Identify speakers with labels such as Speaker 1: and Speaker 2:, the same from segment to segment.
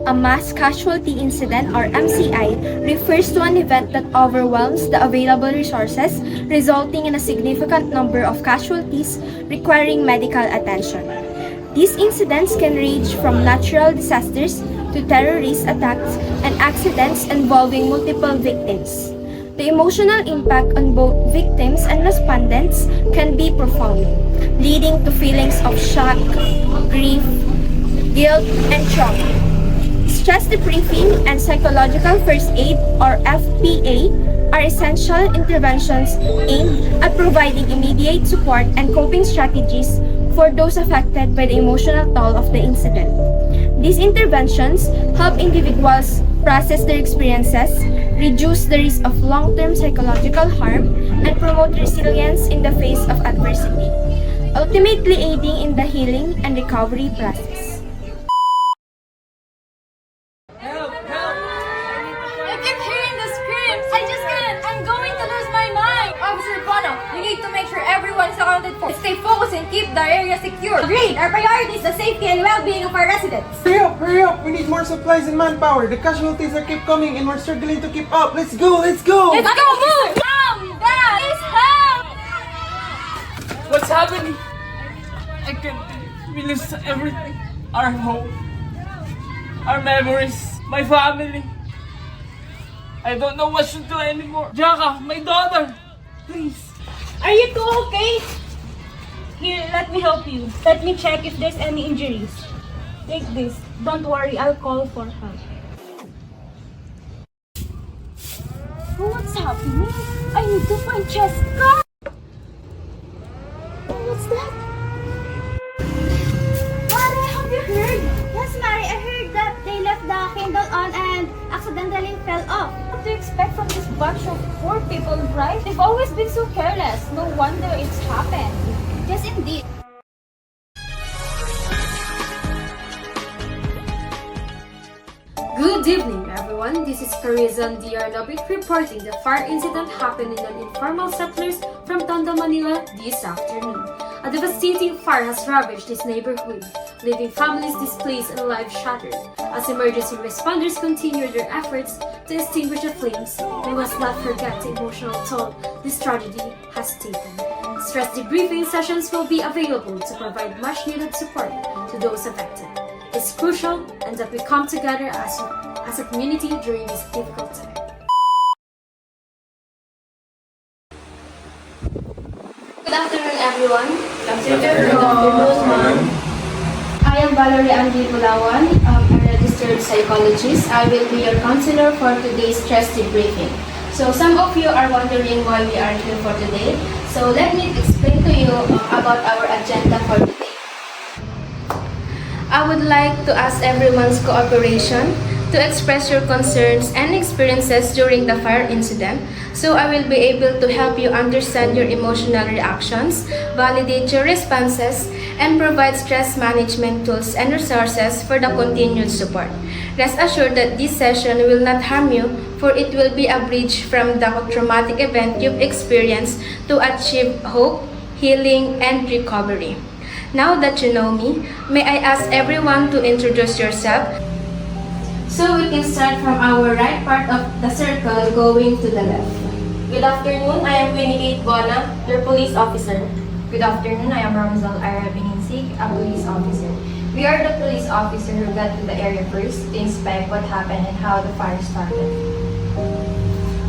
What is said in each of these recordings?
Speaker 1: A mass casualty incident, or MCI, refers to an event that overwhelms the available resources, resulting in a significant number of casualties requiring medical attention. These incidents can range from natural disasters to terrorist attacks and accidents involving multiple victims. The emotional impact on both victims and respondents can be profound, leading to feelings of shock, grief, guilt, and trauma. Stress debriefing and psychological first aid, or FPA, are essential interventions aimed at providing immediate support and coping strategies for those affected by the emotional toll of the incident. These interventions help individuals process their experiences, reduce the risk of long-term psychological harm, and promote resilience in the face of adversity, ultimately aiding in the healing and recovery process.
Speaker 2: I keep hearing the screams. I just can't. I'm going to lose my mind. Officer Bona, we need to make sure everyone is accounted for. Stay focused and keep the area secure. Agreed. Our priority is the safety and well-being of our residents.
Speaker 3: Hurry up, hurry up! We need more supplies and manpower. The casualties are keep coming and we're struggling to keep up. Let's go, let's go!
Speaker 2: Let's go, move! Calm down! Please help!
Speaker 4: What's happening? I can't. We lose everything. Our hope. Our memories. My family. I don't know what to do anymore. Jaca, my daughter. Please.
Speaker 5: Are you two okay? Here, let me help you. Let me check if there's any injuries. Take this. Don't worry, I'll call for help. What's happening? I need to find Cheska! What's that?
Speaker 2: Mare, have you heard? Yes, Mare, I heard that they left the candle on and accidentally fell off.
Speaker 5: What do you expect from this bunch of poor people, right? They've always been so careless. No wonder it's happened.
Speaker 2: Yes, indeed.
Speaker 6: Good evening, everyone. This is Kharisza-Anne Arnobit reporting the fire incident happened in an informal settlers from Tondo, Manila this afternoon. A devastating fire has ravaged this neighborhood, leaving families displaced and lives shattered. As emergency responders continue their efforts to extinguish the flames, we must not forget the emotional toll this tragedy has taken. Stress debriefing sessions will be available to provide much-needed support to those affected. It's crucial and that we come together as a community during this difficult time.
Speaker 1: Good afternoon, everyone.
Speaker 6: Good afternoon.
Speaker 1: I am Valerie Bulauan, a registered psychologist. I will be your counselor for today's stress debriefing. So some of you are wondering why we are here for today. So let me explain to you about our agenda for today. I would like to ask everyone's cooperation to express your concerns and experiences during the fire incident, so I will be able to help you understand your emotional reactions, validate your responses, and provide stress management tools and resources for the continued support. Rest assured that this session will not harm you, for it will be a bridge from the traumatic event you've experienced to achieve hope, healing, and recovery. Now that you know me, may I ask everyone to introduce yourself? So we can start from our right part of the circle going to the left.
Speaker 7: Good afternoon, I am Quene Bona, your police officer. Good afternoon, I am Rom-zcle Beninsig, a police officer. We are the police officer who got to the area first to inspect what happened and how the fire started.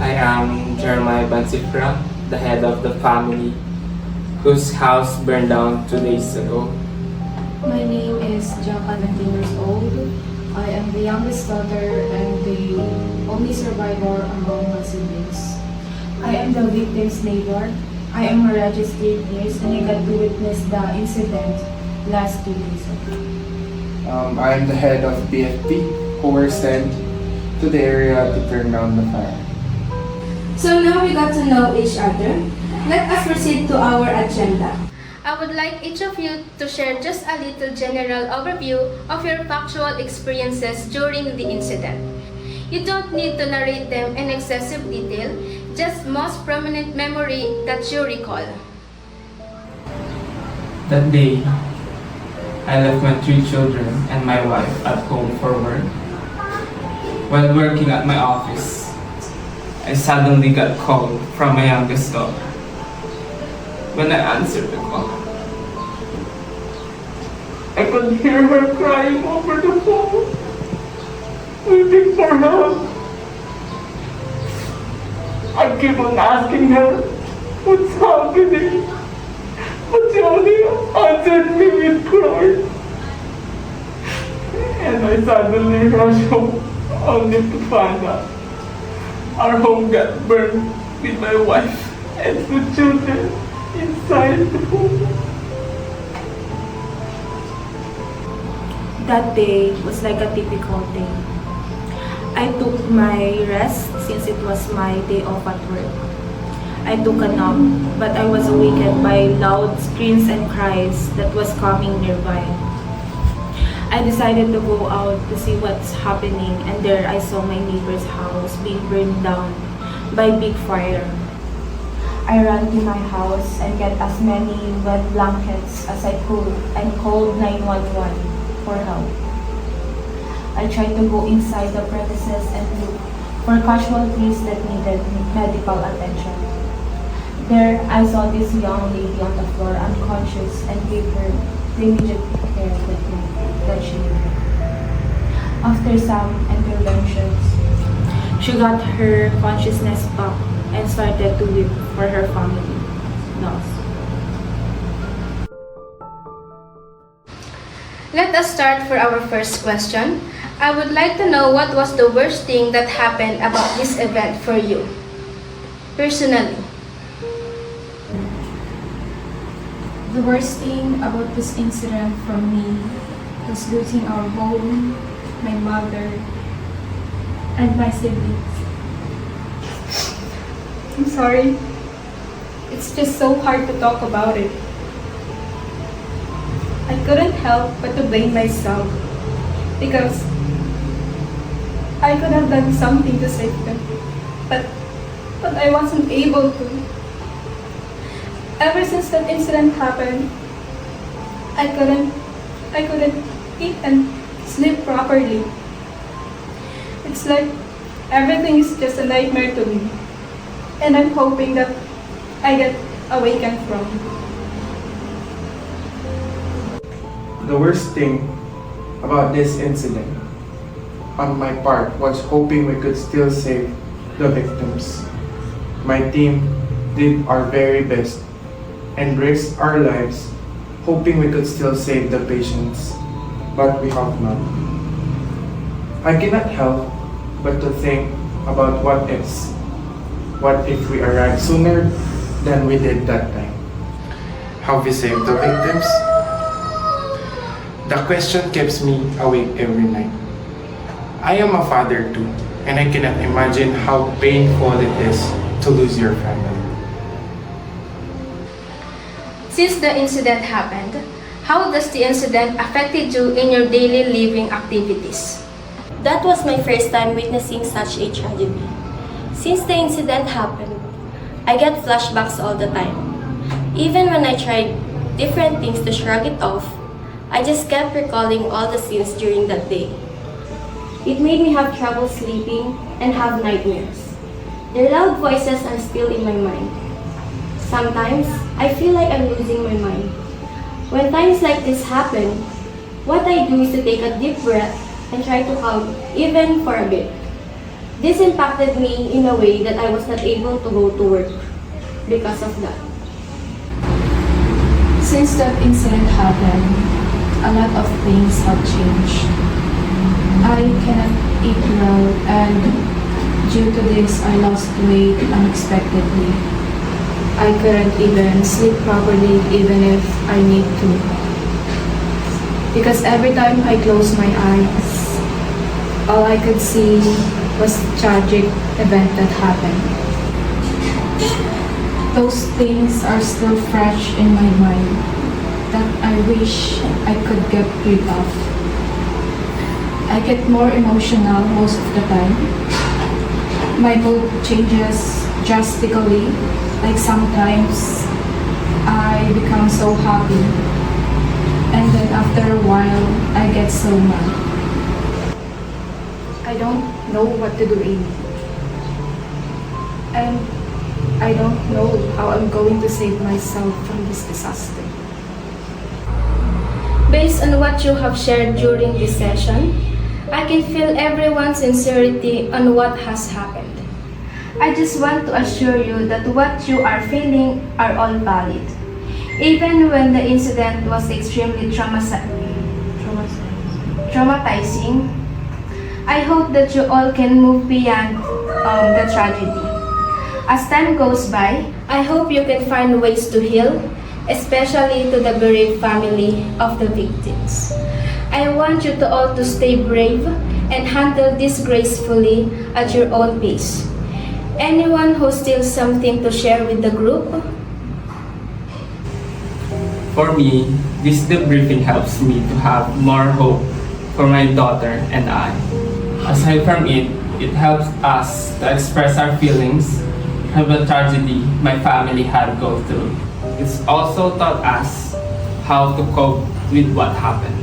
Speaker 8: I am Jaca Mae Bancifra, the head of the family whose house burned down 2 days ago.
Speaker 9: My name is Jaca, 19 years old. I am the youngest daughter and the only survivor among my siblings.
Speaker 10: I am the victim's neighbor. I am a registered nurse and I got to witness the incident last 2 days ago.
Speaker 3: I am the head of BFP who were sent to the area to turn down the fire.
Speaker 1: So now we got to know each other. Let us proceed to our agenda. I would like each of you to share just a little general overview of your factual experiences during the incident. You don't need to narrate them in excessive detail, just most prominent memory that you recall.
Speaker 8: That day, I left my 3 children and my wife at home for work While working at my office, I suddenly got called from my youngest daughter. When I answered the call, I could hear her crying over the phone, weeping for help. I keep on asking her, what's happening? But she only answered me with cries. And I suddenly rushed home, only to find out our home got burned with my wife and 2 children inside the home.
Speaker 5: That day was like a typical day. I took my rest since it was my day off at work. I took a nap, but I was awakened by loud screams and cries that was coming nearby. I decided to go out to see what's happening, and there I saw my neighbor's house being burned down by big fire.
Speaker 10: I ran to my house and get as many wet blankets as I could and called 911 for help. I tried to go inside the premises and look for casualties that needed medical attention. There, I saw this young lady on the floor unconscious and gave her the immediate care that she needed. After some interventions,
Speaker 5: She got her consciousness back and started to weep for her family loss.
Speaker 1: Let us start for our first question. I would like to know what was the worst thing that happened about this event for you, personally.
Speaker 9: The worst thing about this incident for me was losing our home, my mother, and my siblings. I'm sorry. It's just so hard to talk about it. I couldn't help but to blame myself because I could have done something to save them, but I wasn't able to. Ever since that incident happened, I couldn't eat and sleep properly. It's like everything is just a nightmare to me, and I'm hoping that I get awakened from.
Speaker 3: The worst thing about this incident on my part was hoping we could still save the victims. My team did our very best and risked our lives hoping we could still save the patients, but we have not. I cannot help but to think about what ifs. What if we arrived sooner than we did that time? Have we saved the victims? The question keeps me awake every night. I am a father too, and I cannot imagine how painful it is to lose your family.
Speaker 1: Since the incident happened, how does the incident affected you in your daily living activities?
Speaker 7: That was my first time witnessing such a tragedy. Since the incident happened, I get flashbacks all the time. Even when I tried different things to shrug it off, I just kept recalling all the scenes during that day. It made me have trouble sleeping and have nightmares. Their loud voices are still in my mind. Sometimes, I feel like I'm losing my mind. When times like this happen, what I do is to take a deep breath and try to calm, even for a bit. This impacted me in a way that I was not able to go to work because of that.
Speaker 9: Since that incident happened, a lot of things have changed. I cannot eat well, and due to this, I lost weight unexpectedly. I couldn't even sleep properly even if I need to. Because every time I closed my eyes, all I could see was the tragic event that happened. Those things are still fresh in my mind that I wish I could get rid of. I get more emotional most of the time. My mood changes drastically. Like sometimes I become so happy, and then after a while I get so mad. I I don't know what to do, Amy. And I don't know how I'm going to save myself from this disaster.
Speaker 1: Based on what you have shared during this session, I can feel everyone's sincerity on what has happened. I just want to assure you that what you are feeling are all valid. Even when the incident was extremely traumatizing, I hope that you all can move beyond the tragedy. As time goes by, I hope you can find ways to heal, especially to the bereaved family of the victims. I want you to all to stay brave and handle this gracefully at your own pace. Anyone who still something to share with the group?
Speaker 4: For me, this debriefing helps me to have more hope for my daughter and I. Aside from it, it helps us to express our feelings of the tragedy my family had gone through. It's also taught us how to cope with what happened.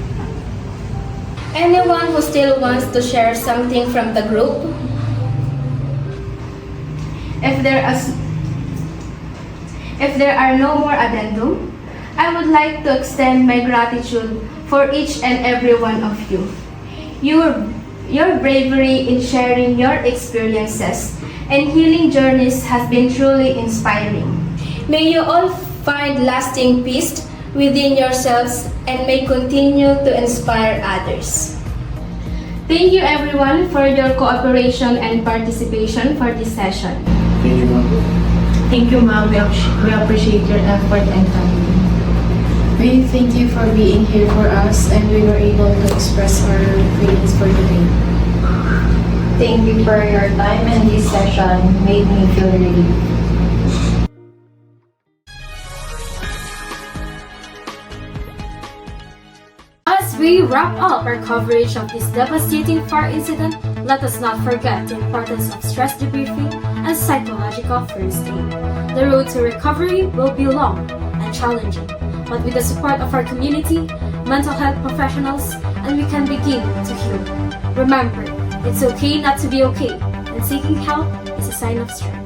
Speaker 1: Anyone who still wants to share something from the group? If there are no more addendum, I would like to extend my gratitude for each and every one of you. Your bravery in sharing your experiences and healing journeys has been truly inspiring. May you all find lasting peace within yourselves and may continue to inspire others. Thank you everyone for your cooperation and participation for this session.
Speaker 3: Thank you, ma'am.
Speaker 5: Thank you, ma'am. We appreciate your effort and time.
Speaker 9: We thank you for being here for us and we were able to express our feelings for today.
Speaker 7: Thank you for your time, and this session made me feel relieved.
Speaker 6: As we wrap up our coverage of this devastating fire incident, let us not forget the importance of stress debriefing and psychological first aid. The road to recovery will be long and challenging, but with the support of our community, mental health professionals, and we can begin to heal. Remember, it's okay not to be okay, and seeking help is a sign of strength.